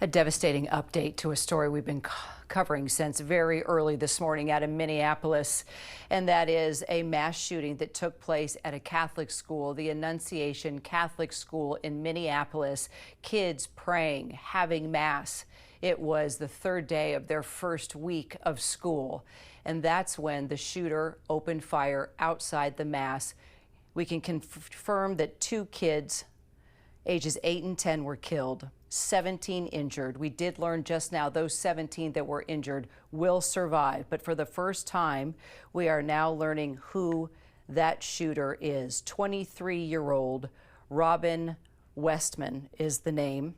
A devastating update to a story we've been covering since very early this morning out of Minneapolis, and that is a mass shooting that took place at a Catholic school, the Annunciation Catholic School in Minneapolis. Kids praying, having mass. It was the third day of their first week of school, and that's when the shooter opened fire outside the mass. We can confirm that 2 kids, ages 8 and 10, were killed, 17 injured. We did learn just now those 17 that were injured will survive, but for the first time, we are now learning who that shooter is. 23-year-old Robin Westman is the name.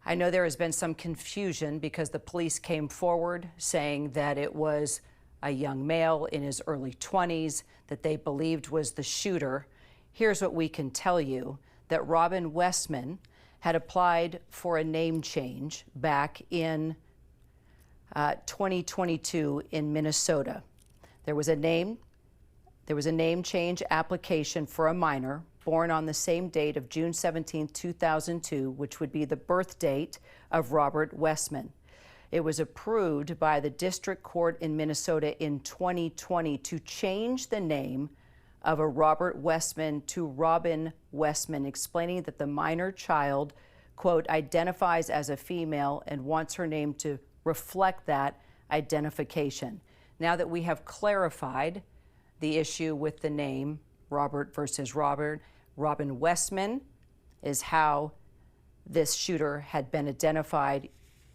I know there has been some confusion because the police came forward saying that it was a young male in his early 20s that they believed was the shooter. Here's what we can tell you, that Robin Westman had applied for a name change back in 2022 in Minnesota. There was a name change application for a minor born on the same date of June 17, 2002, which would be the birth date of Robert Westman. It was approved by the district court in Minnesota in 2020 to change the name of a Robert Westman to Robin Westman, explaining that the minor child, quote, identifies as a female and wants her name to reflect that identification. Now that we have clarified the issue with the name Robert versus Robert, Robin Westman is how this shooter had been identified.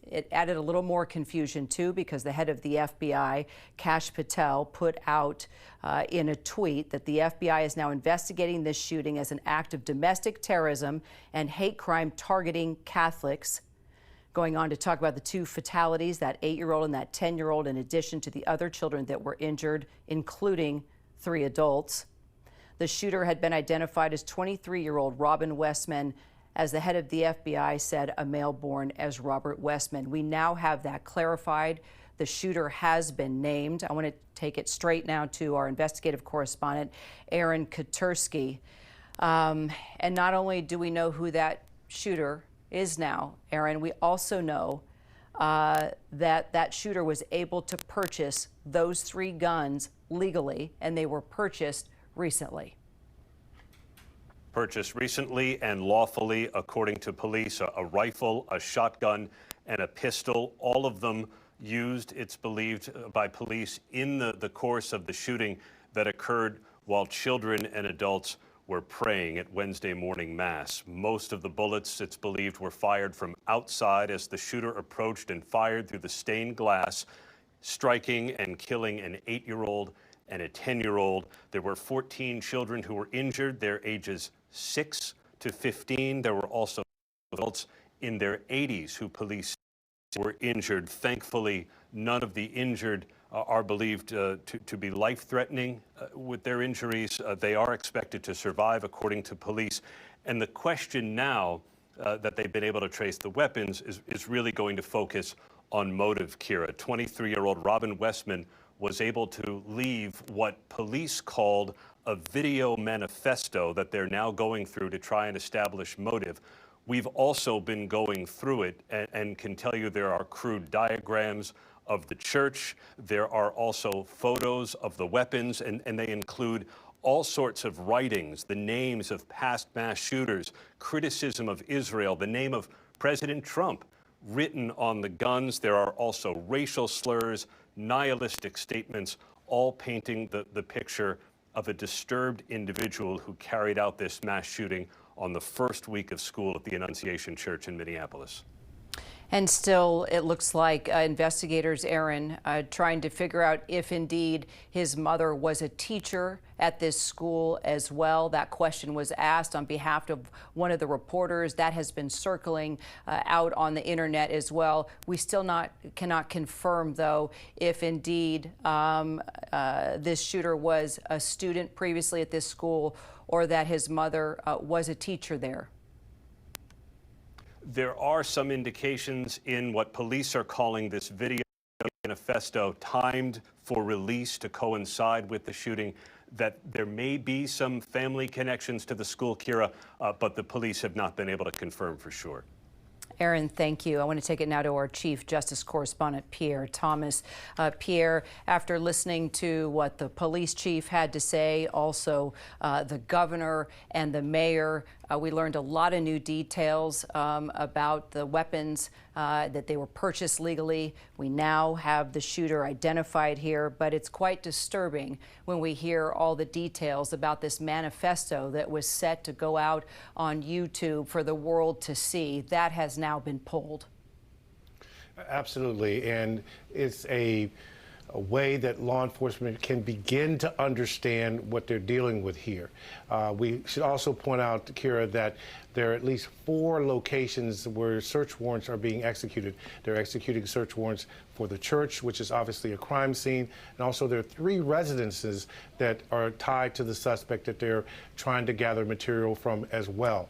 It added a little more confusion, too, because the head of the FBI, Kash Patel, put out in a tweet that the FBI is now investigating this shooting as an act of domestic terrorism and hate crime targeting Catholics. Going on to talk about the 2 fatalities, that 8-year-old and that 10-year-old, in addition to the other children that were injured, including 3 adults. The shooter had been identified as 23-year-old Robin Westman. As the head of the FBI said, a male born as Robert Westman. We now have that clarified. The shooter has been named. I want to take it straight now to our investigative correspondent, Aaron Katursky. And not only do we know who that shooter is now, Aaron, we also know that shooter was able to purchase those 3 guns legally, and they were purchased recently. Purchased recently and lawfully, according to police, a rifle, a shotgun, and a pistol, all of them used, it's believed, by police in the course of the shooting that occurred while children and adults were praying at Wednesday morning mass. Most of the bullets, it's believed, were fired from outside as the shooter approached and fired through the stained glass, striking and killing an 8-year-old and a 10-year-old. There were 14 children who were injured, their ages 6 to 15. There were also adults in their 80s who police were injured. Thankfully, none of the injured are believed to be life-threatening with their injuries. They are expected to survive, according to police. And the question now that they've been able to trace the weapons is really going to focus on motive, Kira. 23-year-old Robin Westman was able to leave what police called a video manifesto that they're now going through to try and establish motive. We've also been going through it and can tell you there are crude diagrams of the church. There are also photos of the weapons, and they include all sorts of writings, the names of past mass shooters, criticism of Israel, the name of President Trump written on the guns. There are also racial slurs, nihilistic statements, all painting the picture of a disturbed individual who carried out this mass shooting on the first week of school at the Annunciation Church in Minneapolis. And still, it looks like investigators, Aaron, trying to figure out if indeed his mother was a teacher at this school as well. That question was asked on behalf of one of the reporters. That has been circling out on the internet as well. We still cannot confirm, though, if indeed this shooter was a student previously at this school or that his mother was a teacher there. There are some indications in what police are calling this video manifesto, timed for release to coincide with the shooting, that there may be some family connections to the school, Kira, but the police have not been able to confirm for sure. Aaron, thank you. I want to take it now to our Chief Justice Correspondent, Pierre Thomas. Pierre, after listening to what the police chief had to say, also the governor and the mayor, we learned a lot of new details about the weapons, that they were purchased legally. We now have the shooter identified here, but it's quite disturbing when we hear all the details about this manifesto that was set to go out on YouTube for the world to see. That has now been pulled. Absolutely, and it's a way that law enforcement can begin to understand what they're dealing with here. We should also point out, Kira, that there are at least 4 locations where search warrants are being executed. They're executing search warrants for the church, which is obviously a crime scene, and also there are 3 residences that are tied to the suspect that they're trying to gather material from as well.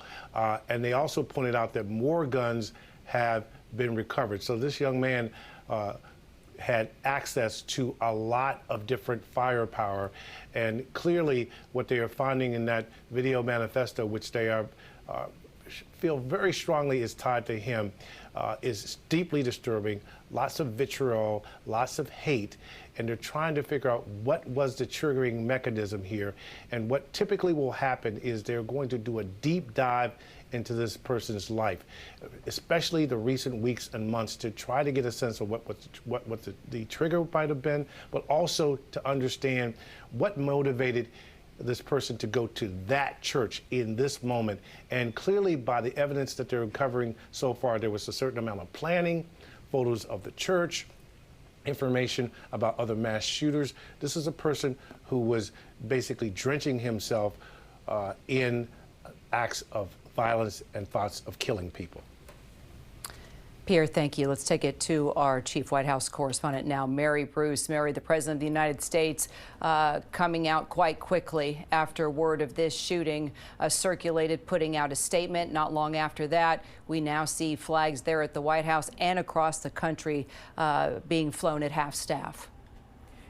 And they also pointed out that more guns have been recovered. So this young man had access to a lot of different firepower, and clearly what they are finding in that video manifesto, which they are feel very strongly is tied to him, is deeply disturbing. Lots of vitriol, lots of hate, and they're trying to figure out what was the triggering mechanism here. And what typically will happen is they're going to do a deep dive into this person's life, especially the recent weeks and months, to try to get a sense of what the trigger might have been, but also to understand what motivated this person to go to that church in this moment. And clearly, by the evidence that they're uncovering so far, there was a certain amount of planning, photos of the church, information about other mass shooters. This is a person who was basically drenching himself in acts of violence and thoughts of killing people. Pierre, thank you. Let's take it to our Chief White House Correspondent now, Mary Bruce. Mary, the President of the United States coming out quite quickly after word of this shooting circulated, putting out a statement. Not long after that, we now see flags there at the White House and across the country being flown at half-staff.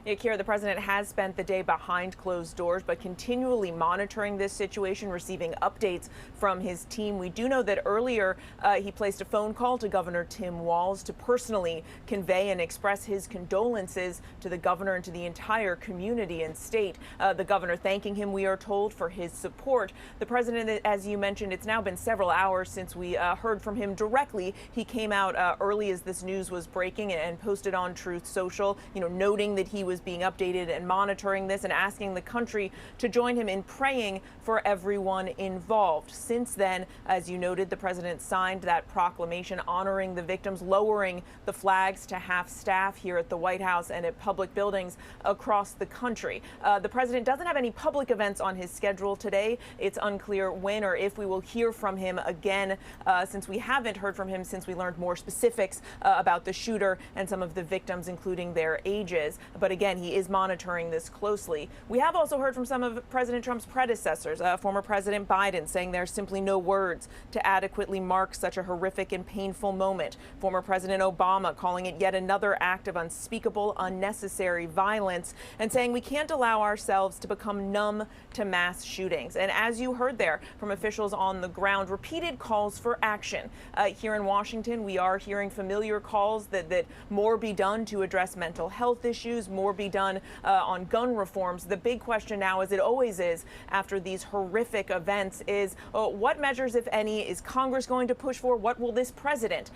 Yeah, Kira, the president has spent the day behind closed doors, but continually monitoring this situation, receiving updates from his team. We do know that earlier he placed a phone call to Governor Tim Walz to personally convey and express his condolences to the governor and to the entire community and state. The governor thanking him, we are told, for his support. The president, as you mentioned, it's now been several hours since we heard from him directly. He came out early as this news was breaking and posted on Truth Social, noting that he was being updated and monitoring this and asking the country to join him in praying for everyone involved. Since then, as you noted, the president signed that proclamation honoring the victims, lowering the flags to half-staff here at the White House and at public buildings across the country. The president doesn't have any public events on his schedule today. It's unclear when or if we will hear from him again, since we haven't heard from him since we learned more specifics about the shooter and some of the victims, including their ages. But again, he is monitoring this closely. We have also heard from some of President Trump's predecessors, former President Biden, saying there's simply no words to adequately mark such a horrific and painful moment. Former President Obama calling it yet another act of unspeakable, unnecessary violence, and saying we can't allow ourselves to become numb to mass shootings. And as you heard there from officials on the ground, repeated calls for action. Here in Washington, we are hearing familiar calls that more be done to address mental health issues, more be done on gun reforms. The big question now, as it always is after these horrific events, is what measures, if any, is Congress going to push for? What will this president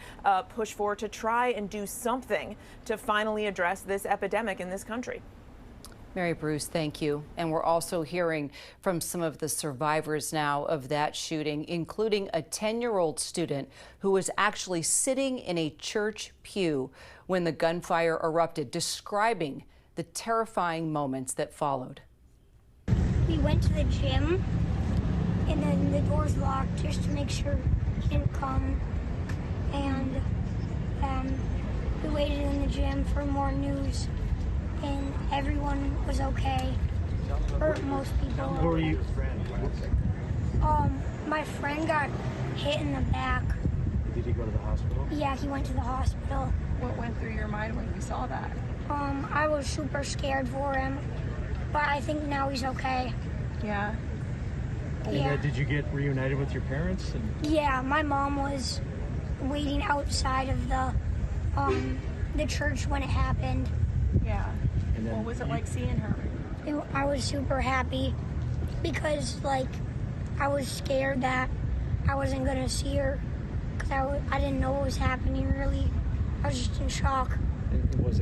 push for to try and do something to finally address this epidemic in this country? Mary Bruce, thank you. And we're also hearing from some of the survivors now of that shooting, including a 10-year-old student who was actually sitting in a church pew when the gunfire erupted, describing the terrifying moments that followed. We went to the gym, and then the doors locked just to make sure he didn't come. And we waited in the gym for more news, and everyone was okay. Or most people. Who were you? My friend got hit in the back. Did he go to the hospital? Yeah, he went to the hospital. What went through your mind when you saw that? I was super scared for him, but I think now he's okay. Yeah. Yeah. Did you get reunited with your parents? Yeah, my mom was waiting outside of the church when it happened. Yeah. And then What was it like seeing her? I was super happy because, like, I was scared that I wasn't gonna see her because I didn't know what was happening really. I was just in shock. was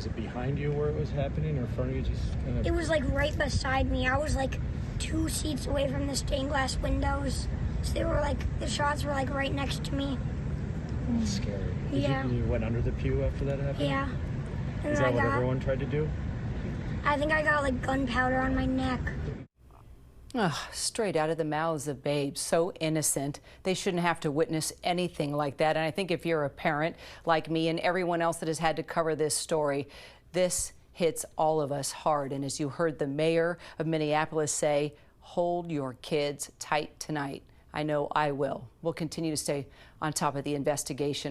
it behind you where it was happening, or in front of you? Just kind of. It was like right beside me. I was like 2 seats away from the stained glass windows. So they were like, the shots were like right next to me. That's scary. Yeah. You went under the pew after that happened? Yeah. And Is that what everyone tried to do? I think I got like gunpowder on my neck. Ugh, straight out of the mouths of babes, so innocent. They shouldn't have to witness anything like that. And I think if you're a parent like me and everyone else that has had to cover this story, this hits all of us hard. And as you heard the mayor of Minneapolis say, hold your kids tight tonight. I know I will. We'll continue to stay on top of the investigation.